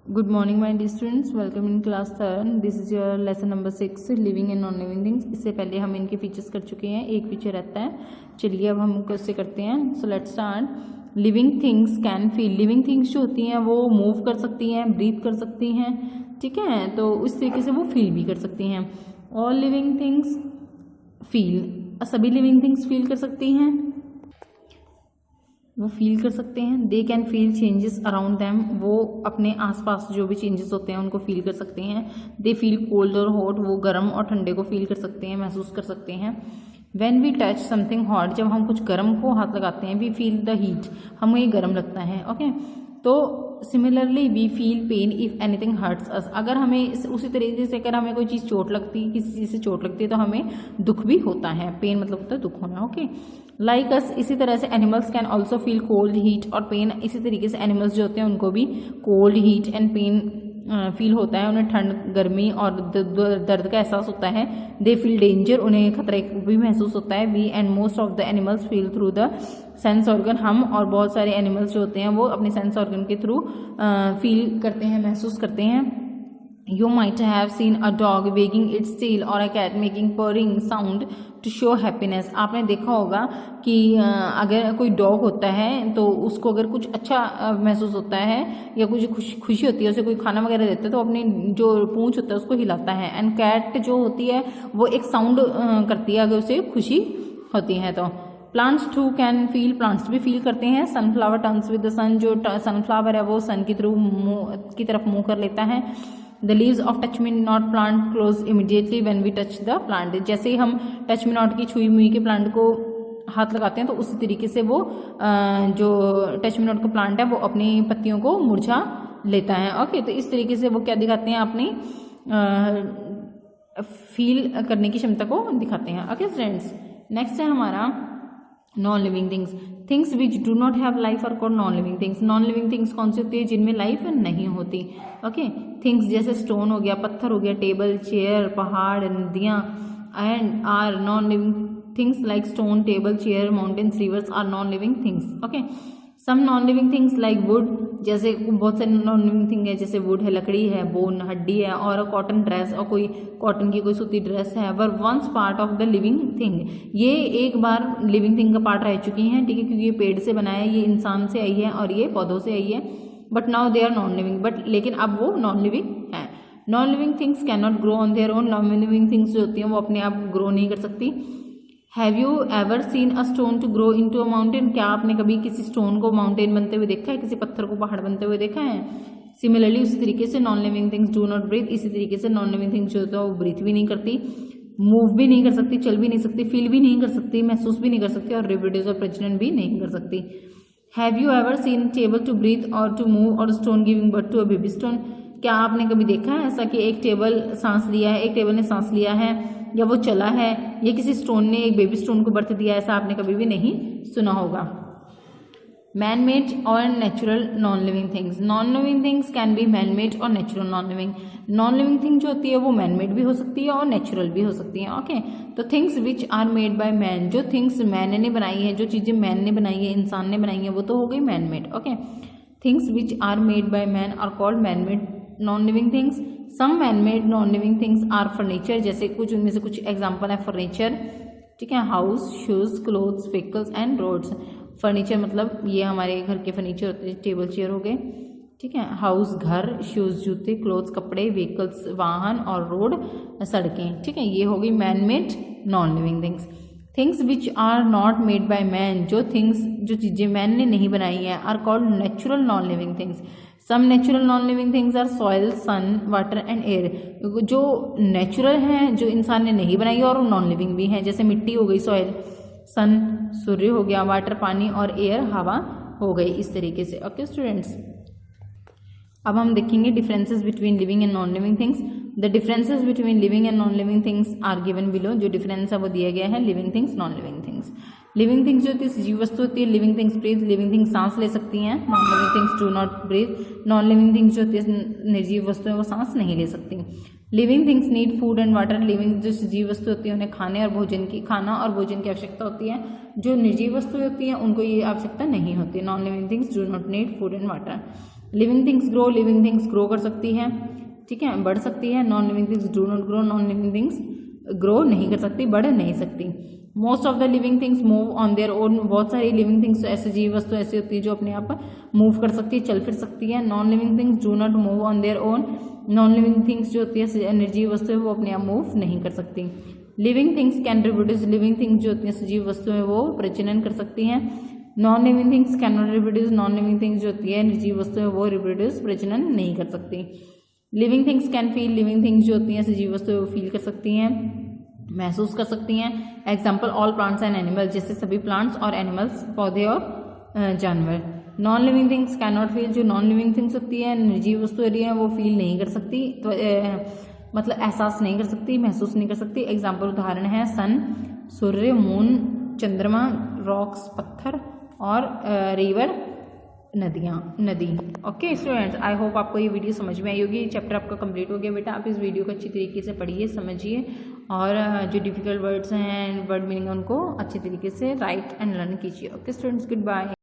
Good morning my dear students, welcome in class 3. This is your lesson number 6 living and non living things. इससे पहले हम इनके features कर चुके हैं. एक फीचर रहता है. चलिए अब हम उससे करते हैं. So let's start. Living things can feel. Living things जो होती हैं वो मूव कर सकती हैं, ब्रीथ कर सकती हैं, ठीक है. तो उस तरीके से वो फील भी कर सकती हैं. All living things feel. सभी लिविंग थिंग्स फील कर सकती हैं, वो फील कर सकते हैं. They can feel changes around them. वो अपने आसपास जो भी चेंजेस होते हैं उनको फील कर सकते हैं. दे फील कोल्ड और हॉट. वो गर्म और ठंडे को फील कर सकते हैं, महसूस कर सकते हैं. When we touch something hot. जब हम कुछ गर्म को हाथ लगाते हैं, वी फील द हीट. हमें ये गर्म लगता है. ओके. तो similarly we feel pain if anything hurts us. अगर हमें उसी तरीके से अगर हमें कोई चीज़ चोट लगती है, किसी चीज़ से चोट लगती है, तो हमें दुख भी होता है. पेन मतलब होता है दुख होना. ओके. Like us. इसी तरह से animals can also feel cold, heat और पेन. इसी तरीके से एनिमल्स जो होते हैं उनको भी cold, heat and pain feel होता है. उन्हें ठंड, गर्मी और दर्द का एहसास होता है. They feel danger. उन्हें खतरे भी महसूस होता है. We and most of the animals feel through the sense organ. हम और बहुत सारे एनिमल्स जो होते हैं वो अपने सेंस ऑर्गन के थ्रू फील करते हैं, महसूस करते हैं. You might have seen a dog wagging its tail or a cat making purring sound to show happiness. आपने देखा होगा कि अगर कोई डॉग होता है तो उसको अगर कुछ अच्छा महसूस होता है या कुछ खुशी होती है, उसे कोई खाना वगैरह देता है तो अपनी जो पूंछ होता है उसको हिलाता है. एंड कैट जो होती है वो एक साउंड करती है अगर उसे खुशी होती है. तो plants too can feel. Plants भी फील करते हैं. Sunflower turns with the sun. जो सनफ्लावर है वो सन की तरफ मुँह कर लेता है. The leaves of touch me not plant close immediately when we touch the plant. जैसे ही हम टच मी नॉट की छुई मुई के प्लांट को हाथ लगाते हैं तो उसी तरीके से वो जो टच मी नॉट का प्लांट है वो अपनी पत्तियों को मुरझा लेता है. ओके. तो इस तरीके से वो क्या दिखाते हैं, अपनी फील करने की क्षमता को दिखाते हैं. Okay friends. नेक्स्ट है हमारा non living things. Things which do not have life are called non living things. Non living things कौन सी होती है? जिनमें लाइफ नहीं होती. ओके. थिंग्स जैसे स्टोन हो गया, पत्थर हो गया, टेबल, चेयर, पहाड़, नदियाँ and are non living things. Like stone, table, chair, mountains, rivers are non living things. Okay. Some non living things like wood. जैसे बहुत सारे नॉन लिविंग थिंग है, जैसे वुड है, लकड़ी है, बोन हड्डी है, और कॉटन ड्रेस, और कोई कॉटन की कोई सूती ड्रेस है. Were once part of the living thing. ये एक बार लिविंग थिंग का पार्ट रह चुकी हैं, ठीक है, क्योंकि ये पेड़ से बना है, ये इंसान से आई है और ये पौधों से आई है. But now they are non living. But लेकिन अब वो नॉन लिविंग है. Non living things can not grow on their own. Non living things जो होती हैं वो अपने आप ग्रो नहीं कर सकती. Have you ever seen a stone to grow into a mountain. क्या आपने कभी किसी स्टोन को माउंटेन बनते हुए देखा है, किसी पत्थर को पहाड़ बनते हुए देखा है? सिमिलरली उसी तरीके से non living things do not breathe. इसी तरीके से नॉन लिविंग थिंग्स जो होता है वो ब्रीथ भी नहीं करती, मूव भी नहीं कर सकती, चल भी नहीं सकती, फील भी नहीं कर सकती, महसूस भी नहीं कर सकती, और रिप्रोड्यूस और प्रजनन भी नहीं कर सकती. Have you ever seen table to breathe और टू मूव और stone giving birth to a baby stone. क्या आपने कभी देखा है ऐसा कि एक टेबल सांस लिया है, एक टेबल ने सांस लिया है, या वो चला है, या किसी स्टोन ने एक बेबी स्टोन को बर्थ दिया? ऐसा आपने कभी भी नहीं सुना होगा. मैन मेड और natural non living things. Non living things can be man made और natural non living. Non living thing जो होती है वो मैन मेड भी हो सकती है और नेचुरल भी हो सकती है. ओके. तो things which are made by man. जो थिंग्स मैन ने बनाई है, जो चीज़ें मैन ने बनाई है, इंसान ने बनाई है, वो तो हो गई man made. Okay. Things which are made by man are called man made non living things. Some man made non living things are furniture. जैसे कुछ उनमें से कुछ एग्जाम्पल है फर्नीचर, ठीक है, house, shoes, clothes, vehicles and roads. Furniture मतलब ये हमारे घर के फर्नीचर होते हैं, टेबल चेयर हो गए, ठीक है. हाउस घर, शूज जूते, क्लोथ्स कपड़े, व्हीकल्स वाहन, और रोड सड़कें, ठीक है. ये हो गई man made non living things. Things which are not made by man. जो चीज़ें मैन ने नहीं बनाई हैं are called natural non living things. Some natural non living things are soil, sun, water and air. जो नेचुरल हैं, जो इंसान ने नहीं बनाई, और नॉन लिविंग भी हैं. जैसे मिट्टी हो गई सॉइल, सन सूर्य हो गया, वाटर पानी, और एयर हवा हो गई. इस तरीके से. Okay students. अब हम देखेंगे differences between living and non living things. The differences between living and non living things are given below. जो डिफरेंस है वो दिया गया है living things, non living things. Living things जो होती है जीव वस्तु होती है. Living things breathe. Living things सांस ले सकती हैं. Non living things do not breathe. Non living things जो होती है निर्जीव वस्तु है वो सांस नहीं ले सकती. Living things need food and water. Living जो जीव वस्तु होती है उन्हें खाना और भोजन की आवश्यकता होती है. जो निर्जीव वस्तु होती है उनको ये आवश्यकता नहीं होती. Non living things do not need food and water. Living things grow कर सकती है, ठीक है, बढ़ सकती है। Non living things do not grow, non living things grow नहीं कर सकती, बढ़ नहीं सकती। Most of the living things move on their own, बहुत सारी लिविंग थिंग्स ऐसे जीव वस्तु ऐसी होती है जो अपने आप मूव कर सकती है, चल फिर सकती है। Non living things do not move on their own, non living things जो होती है निर्जीव वस्तु है वो अपने आप मूव नहीं कर सकती। Living things can reproduce, living things जो होती है सजीव वस्तु है वो प्रजनन कर सकती हैं। Non living things can not reproduce, non living things जो होती है निर्जीव वस्तु है वो रिप्रोड्यूस प्रजनन नहीं कर सकती। Living things can feel, living things जो होती हैं सजीव वस्तु है वो फील कर सकती हैं, महसूस कर सकती हैं। Example all plants and animals, जैसे सभी प्लांट्स और एनिमल्स, पौधे और जानवर। Non living things can not feel, जो नॉन लिविंग थिंग्स होती है निर्जीव वस्तु है वो फील नहीं कर सकती, तो मतलब एहसास नहीं कर सकती, महसूस नहीं कर सकती। एग्जाम्पल उदाहरण है सन, सूर्य, मून, चंद्रमा, रॉक्स पत्थर और रिवर नदी। ओके स्टूडेंट्स, आई होप आपको ये वीडियो समझ में आई होगी। चैप्टर आपका कंप्लीट हो गया बेटा। आप इस वीडियो को अच्छी तरीके से पढ़िए, समझिए और जो डिफिकल्ट वर्ड्स हैं वर्ड मीनिंग उनको अच्छी तरीके से राइट एंड लर्न कीजिए। Okay students, good bye.